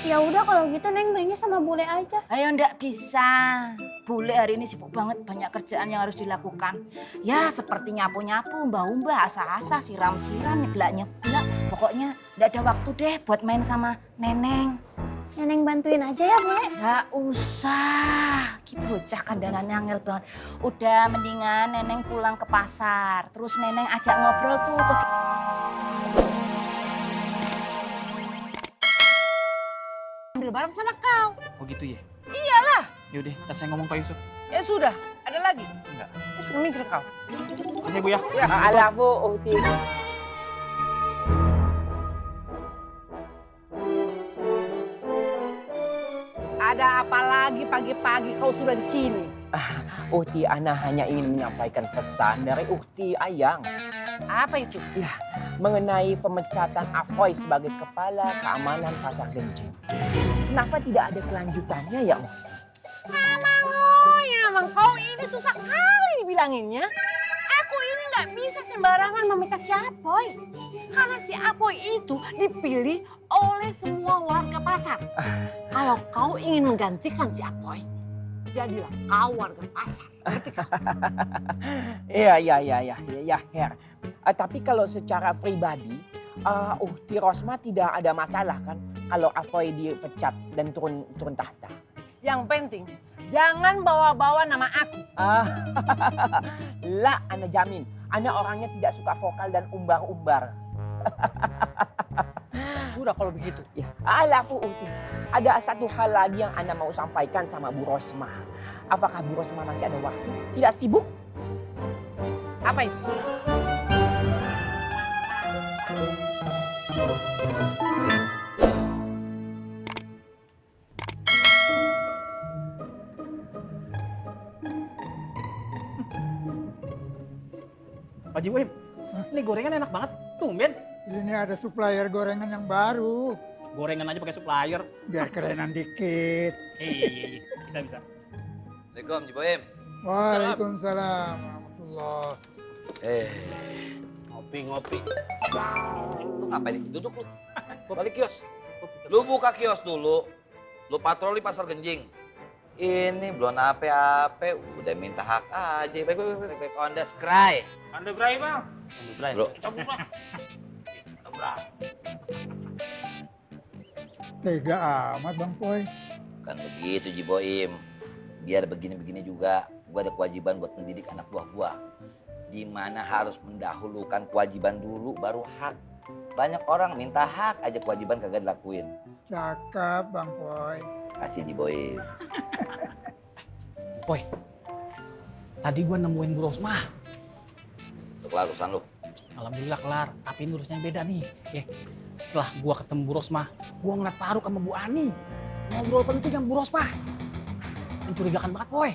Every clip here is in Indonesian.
Ya udah kalau gitu Neng belinya sama bule aja. Ayo ndak bisa. Bule hari ini sibuk banget, banyak kerjaan yang harus dilakukan. Ya seperti nyapu-nyapu, mbah-mbah, asa-asa, siram-siram, nyeblak-nyeblak. Pokoknya ndak ada waktu deh buat main sama Neneng. Neneng bantuin aja ya bule. Gak usah, ki bocah kandangannya angel banget. Udah mendingan Neneng pulang ke pasar. Terus Neneng ajak ngobrol tuh ke... Ambil barang sama kau. Oh gitu ya? Iyalah. Yaudah, tas saya ngomong Pak Yusuf. Ya sudah, ada lagi. Enggak. Ya sudah mikir kau. Kasih Bu ya. Alafu Uhti. Ada apa lagi pagi-pagi kau sudah di sini? Uhti, Ana hanya ingin menyampaikan pesan dari Uhti Ayang. Apa itu? Ya, mengenai pemecatan Afoy sebagai kepala keamanan Pasar Genjing. Kenapa tidak ada kelanjutannya ya, Uhti? Emang kau ini susah kali bilanginnya. Aku ini nggak bisa sembarangan memecat si Apoy. Karena si Apoy itu dipilih oleh semua warga pasar. Kalau kau ingin menggantikan si Apoy, jadilah kau warga pasar. Ngerti kau? Iya, Her. Tapi kalau secara pribadi, Uhti Rosma tidak ada masalah kan kalau Afoy dipecat dan turun tahta. Yang penting, jangan bawa-bawa nama aku. Lah, Ana jamin. Ana orangnya tidak suka vokal dan umbar-umbar. Sudah kalau begitu. Ya, alafu Uhti. Ada satu hal lagi yang Ana mau sampaikan sama Bu Rosma. Apakah Bu Rosma masih ada waktu? Tidak sibuk? Apa itu? Pak Haji Wahim, ini gorengan enak banget. Tumben. Ini ada supplier gorengan yang baru. Gorengan aja pakai supplier. Biar kerenan dikit. Iya. Bisa. Assalamualaikum, Ji Boim. Waalaikumsalam warahmatullah. Ngopi. Lu ngapain di duduk lu? Balik kios. Lu buka kios dulu. Lu patroli Pasar Genjing. Ini belum apa-apa, udah minta hak aja. Baik on the scry. Anda berai, Bang. Bro, Tega amat Bang Poy. kan begitu Ji Boim. Biar begini-begini juga, gua ada kewajiban buat mendidik anak buah gua. Di mana harus mendahulukan kewajiban dulu baru hak. Banyak orang minta hak aja kewajiban kagak dilakuin. Cakep Bang Poy. Kasih Ji Boim. Poy, tadi gua nemuin Bu Rosma. Untuk urusan lu. Alhamdulillah kelar, tapi ini urusannya beda nih. Setelah gua ketemu Bu Rosma, gua ngeliat Faruk sama Bu Ani. Ngobrol penting sama Bu Rosma. Mencurigakan banget, Poy.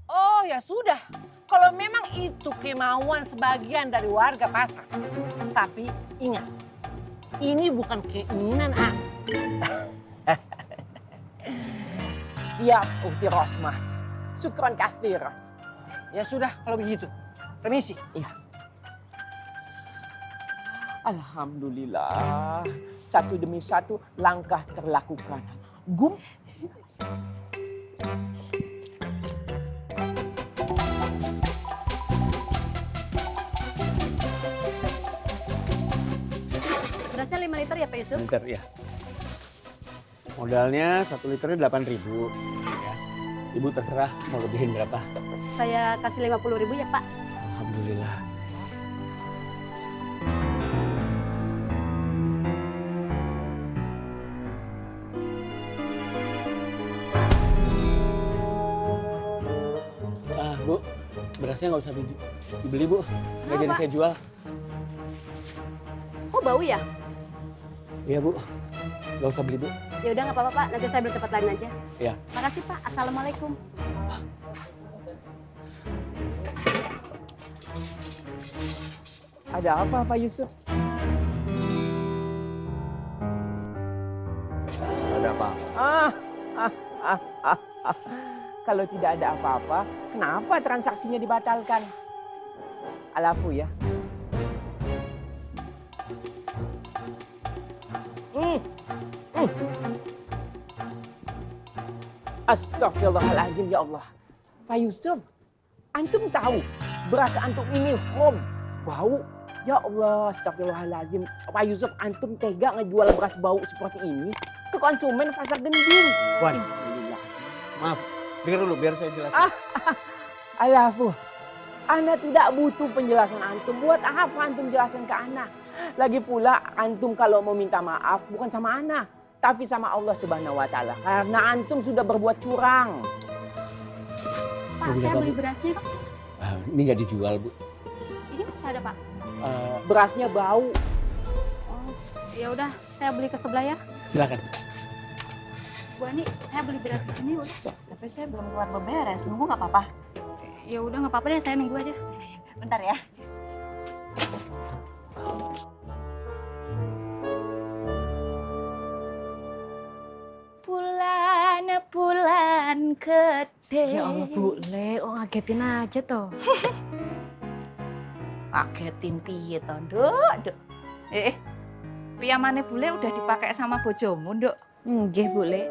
Oh ya sudah, kalau memang itu kemauan sebagian dari warga pasar. Tapi ingat, ini bukan keinginan aku. Siap, Uhti Rosma. Syukron kathir. Ya sudah kalau begitu, permisi. Iya. Alhamdulillah. Satu demi satu langkah terlakukan. Gum. Berasnya 5 liter ya Pak Yusuf? Liter ya. Modalnya 1 liternya 8.000. Ya. Ibu terserah mau lebihin berapa. Saya kasih 50.000 ya Pak. Alhamdulillah. Bu, berasnya nggak usah dibeli Bu. Nggak jadi saya jual. Oh bau ya? Iya Bu, nggak usah beli Bu. Ya udah nggak apa-apa Pak, nanti saya beli tempat lain aja. Iya. Makasih Pak, assalamualaikum. Ada apa Pak Yusuf? Ada apa? Kalau tidak ada apa-apa, kenapa transaksinya dibatalkan? Alafu ya. Astagfirullahaladzim ya Allah. Pak Yusuf, antum tahu beras antum ini harum, bau. Ya Allah, astagfirullahaladzim. Pak Yusuf, antum tega ngejual beras bau seperti ini ke konsumen pasar Genjing. Wan. Alhamdulillah. Maaf, dengar dulu biar saya jelaskan. Alafu, Ana tidak butuh penjelasan antum. Buat apa antum jelaskan ke Ana? Lagi pula antum kalau mau minta maaf bukan sama Ana, tapi sama Allah Subhanahu wa taala. Karena antum sudah berbuat curang. Pak, Mobilnya saya Pak, beli Bu. berasnya. Ini nggak dijual, Bu. Ini masih ada, Pak. Berasnya bau. Oh, ya udah, saya beli ke sebelah ya. Silakan. Bu Ani, saya beli beras di sini udah. Tapi saya belum keluar beberes, nunggu nggak apa-apa? Ya udah nggak apa-apa deh, saya nunggu aja. Bentar ya. Bulan gede. Ya Allah, Bu Le, oh ngagetin aja toh. Kagetin piye to, Nduk? Piyamane bule udah dipakai sama bojomu, Nduk. Nggih, Bu Le.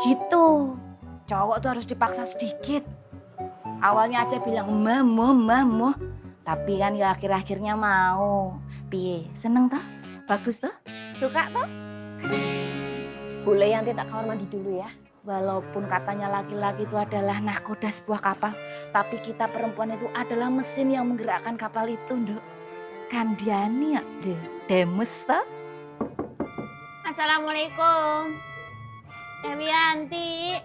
Gitu. Cowok tuh harus dipaksa sedikit. Awalnya aja bilang mamo. Tapi kan ya akhir-akhirnya mau. Piye? Seneng toh? Bagus toh? Suka toh? Bu Le, Yanti tak kamar mandi dulu ya. Walaupun katanya laki-laki itu adalah nahkoda sebuah kapal, tapi kita perempuan itu adalah mesin yang menggerakkan kapal itu, Nduk. Kan Diani ya, Demes toh? Assalamualaikum. Dewi Yanti.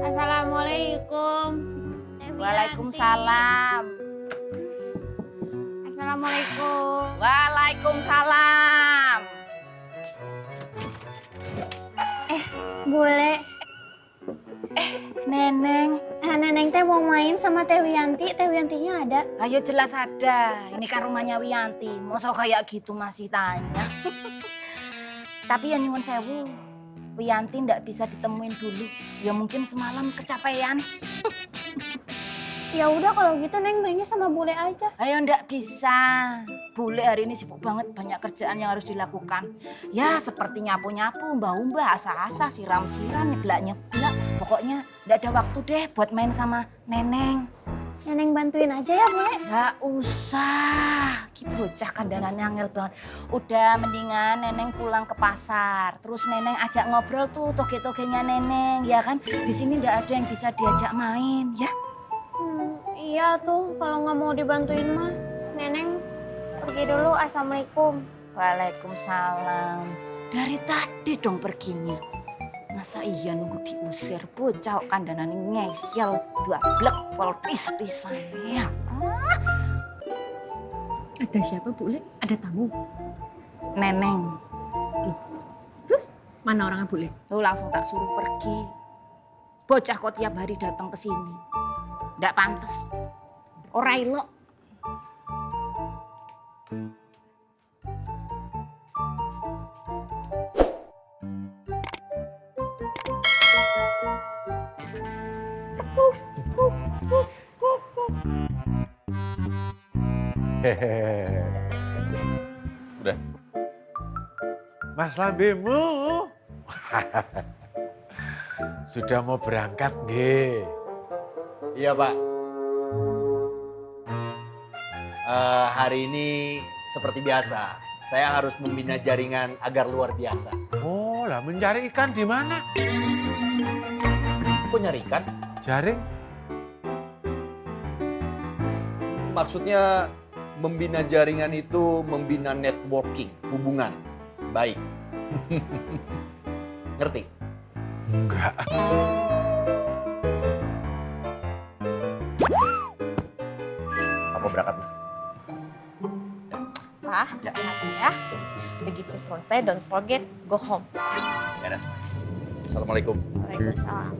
Assalamualaikum. Dewi Waalaikumsalam. Yanti. Assalamualaikum. Waalaikumsalam. Boleh. Neneng, Neneng teh mau main sama Teh Wiyanti. Teh Wiyantinya ada. ayo jelas ada. Ini kan rumahnya Wiyanti. Masa kayak gitu masih tanya. Tapi ya nyuwun sewu, Wiyanti ndak bisa ditemuin dulu. Ya mungkin semalam kecapean. Ya udah kalau gitu Neng mainnya sama Bule aja. Ayo ndak bisa. Bule hari ini sibuk banget, banyak kerjaan yang harus dilakukan. Ya seperti nyapu-nyapu, mbah-mbah, asa-asa, siram-siram, nyeblak-nyeblak. Pokoknya ndak ada waktu deh buat main sama Neneng. Neneng bantuin aja ya Bule. Gak usah, ki bocah kandanannya angel banget. Udah mendingan Neneng pulang ke pasar. Terus Neneng ajak ngobrol tuh toge-togenya Neneng, ya kan? Di sini ndak ada yang bisa diajak main, ya. Iya tuh kalau nggak mau dibantuin mah. Neneng pergi dulu. Assalamualaikum. Waalaikumsalam. Dari tadi dong perginya. Masa iya nunggu diusir bocah kok kandanannya ngeyel, blablek, poltis-pisan. Ya. Ada siapa, Bu Le? Ada tamu? Neneng. Terus mana orangnya, Bu Le? Tuh langsung tak suruh pergi. Bocah kok tiap hari datang ke sini. Nggak pantas. Ora ilok. Udah. Mas Lambimu sudah mau berangkat nggih? Iya Pak. Hari ini seperti biasa, saya harus membina jaringan agar luar biasa. Oh, lah mencari ikan di mana? Kok nyari ikan? Jaring? Maksudnya membina jaringan itu membina networking, hubungan. Baik. Ngerti? Enggak. Apa berangkat? Pak, hati ya. Begitu selesai, don't forget, go home. Beres, Pak. Assalamualaikum. Waalaikumsalam.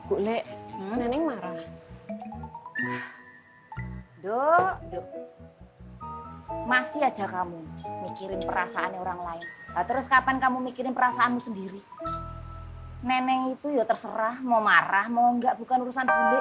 Bu Le, Neneng marah. Duk. Masih aja kamu mikirin perasaannya orang lain. Nah, terus kapan kamu mikirin perasaanmu sendiri? Neneng itu ya terserah mau marah mau enggak bukan urusan bule.